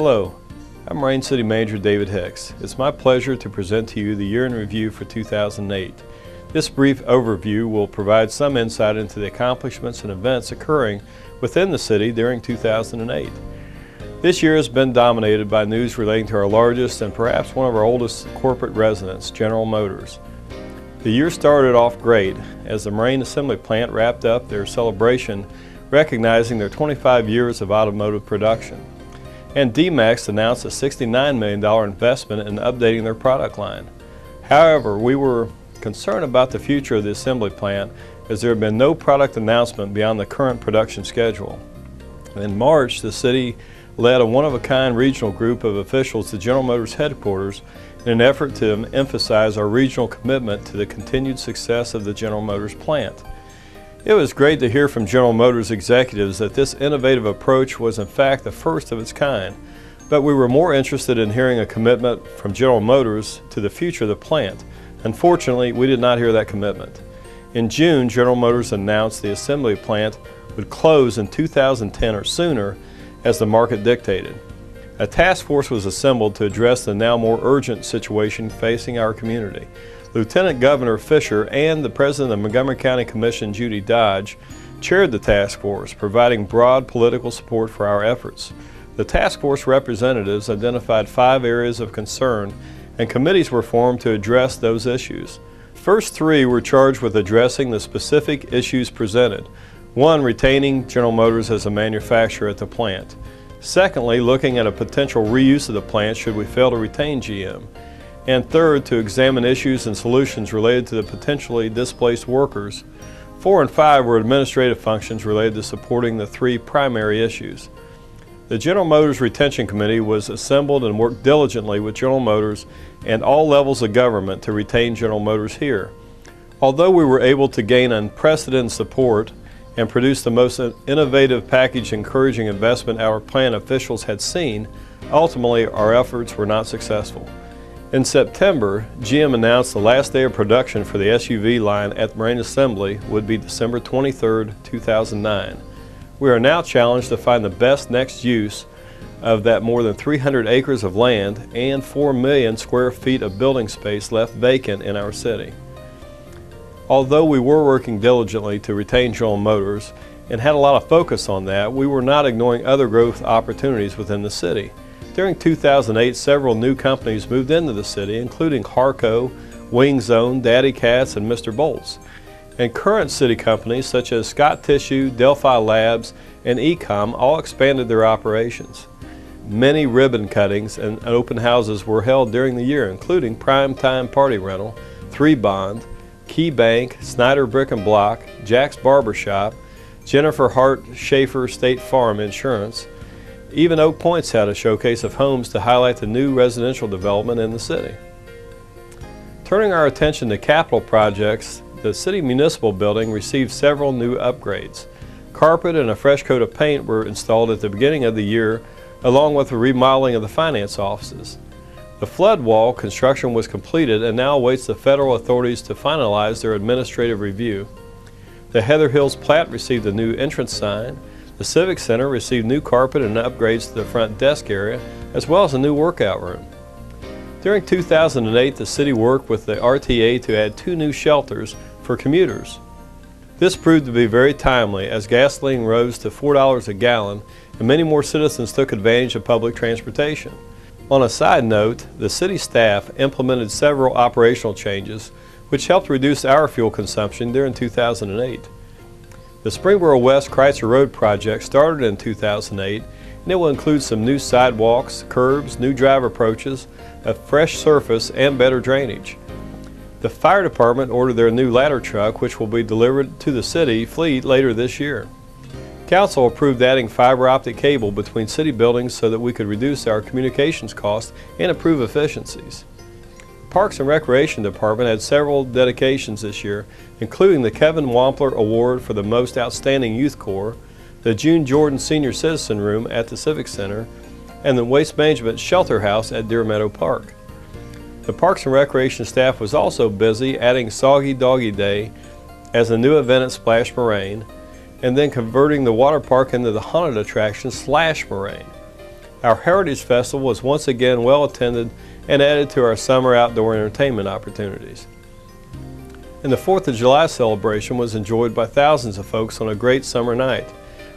Hello, I'm Moraine City Manager David Hicks. It's my pleasure to present to you the year in review for 2008. This brief overview will provide some insight into the accomplishments and events occurring within the city during 2008. This year has been dominated by news relating to our largest and perhaps one of our oldest corporate residents, General Motors. The year started off great as the Moraine Assembly Plant wrapped up their celebration recognizing their 25 years of automotive production. And D-Max announced a $69 million investment in updating their product line. However, we were concerned about the future of the assembly plant as there had been no product announcement beyond the current production schedule. In March, the city led a one-of-a-kind regional group of officials to General Motors headquarters in an effort to emphasize our regional commitment to the continued success of the General Motors plant. It was great to hear from General Motors executives that this innovative approach was in fact the first of its kind, but we were more interested in hearing a commitment from General Motors to the future of the plant. Unfortunately, we did not hear that commitment. In June, General Motors announced the assembly plant would close in 2010 or sooner as the market dictated. A task force was assembled to address the now more urgent situation facing our community. Lieutenant Governor Fisher and the President of Montgomery County Commission, Judy Dodge, chaired the task force, providing broad political support for our efforts. The task force representatives identified 5 areas of concern, and committees were formed to address those issues. The first 3 were charged with addressing the specific issues presented. 1, retaining General Motors as a manufacturer at the plant. Secondly, looking at a potential reuse of the plant should we fail to retain GM. And third, to examine issues and solutions related to the potentially displaced workers. 4 and 5 were administrative functions related to supporting the 3 primary issues. The General Motors Retention Committee was assembled and worked diligently with General Motors and all levels of government to retain General Motors here. Although we were able to gain unprecedented support and produce the most innovative package encouraging investment our plant officials had seen, ultimately our efforts were not successful. In September, GM announced the last day of production for the SUV line at Moraine Assembly would be December 23, 2009. We are now challenged to find the best next use of that more than 300 acres of land and 4 million square feet of building space left vacant in our city. Although we were working diligently to retain General Motors and had a lot of focus on that, we were not ignoring other growth opportunities within the city. During 2008, several new companies moved into the city, including Harco, Wing Zone, Daddy Cats, and Mr. Bolts. And current city companies such as Scott Tissue, Delphi Labs, and Ecom all expanded their operations. Many ribbon cuttings and open houses were held during the year, including Prime Time Party Rental, 3 Bond, Key Bank, Snyder Brick and Block, Jack's Barber Shop, Jennifer Hart Schaefer State Farm Insurance. Even Oak Point's had a showcase of homes to highlight the new residential development in the city. Turning our attention to capital projects, the City Municipal Building received several new upgrades. Carpet and a fresh coat of paint were installed at the beginning of the year, along with the remodeling of the finance offices. The flood wall construction was completed and now awaits the federal authorities to finalize their administrative review. The Heather Hills Plat received a new entrance sign. The Civic Center received new carpet and upgrades to the front desk area, as well as a new workout room. During 2008, the city worked with the RTA to add 2 new shelters for commuters. This proved to be very timely as gasoline rose to $4 a gallon and many more citizens took advantage of public transportation. On a side note, the city staff implemented several operational changes which helped reduce our fuel consumption during 2008. The Springboro West Kreitzer Road project started in 2008 and it will include some new sidewalks, curbs, new drive approaches, a fresh surface, and better drainage. The fire department ordered their new ladder truck which will be delivered to the city fleet later this year. Council approved adding fiber optic cable between city buildings so that we could reduce our communications costs and improve efficiencies. Parks and Recreation Department had several dedications this year, including the Kevin Wampler Award for the Most Outstanding Youth Corps, the June Jordan Senior Citizen Room at the Civic Center, and the Waste Management Shelter House at Deer Meadow Park. The Parks and Recreation staff was also busy adding Soggy Doggy Day as a new event at Splash Moraine, and then converting the water park into the haunted attraction Slash Moraine. Our Heritage Festival was once again well attended and added to our summer outdoor entertainment opportunities. And the 4th of July celebration was enjoyed by thousands of folks on a great summer night.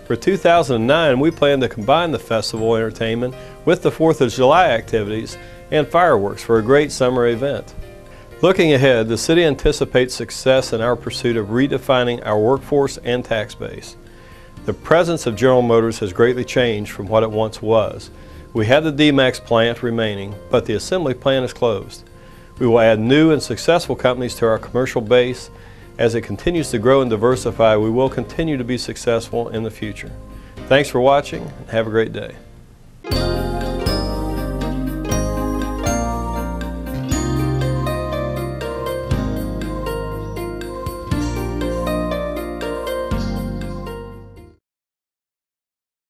For 2009, we plan to combine the festival entertainment with the 4th of July activities and fireworks for a great summer event. Looking ahead, the City anticipates success in our pursuit of redefining our workforce and tax base. The presence of General Motors has greatly changed from what it once was. We have the D-Max plant remaining, but the assembly plant is closed. We will add new and successful companies to our commercial base. As it continues to grow and diversify, we will continue to be successful in the future. Thanks for watching, and have a great day.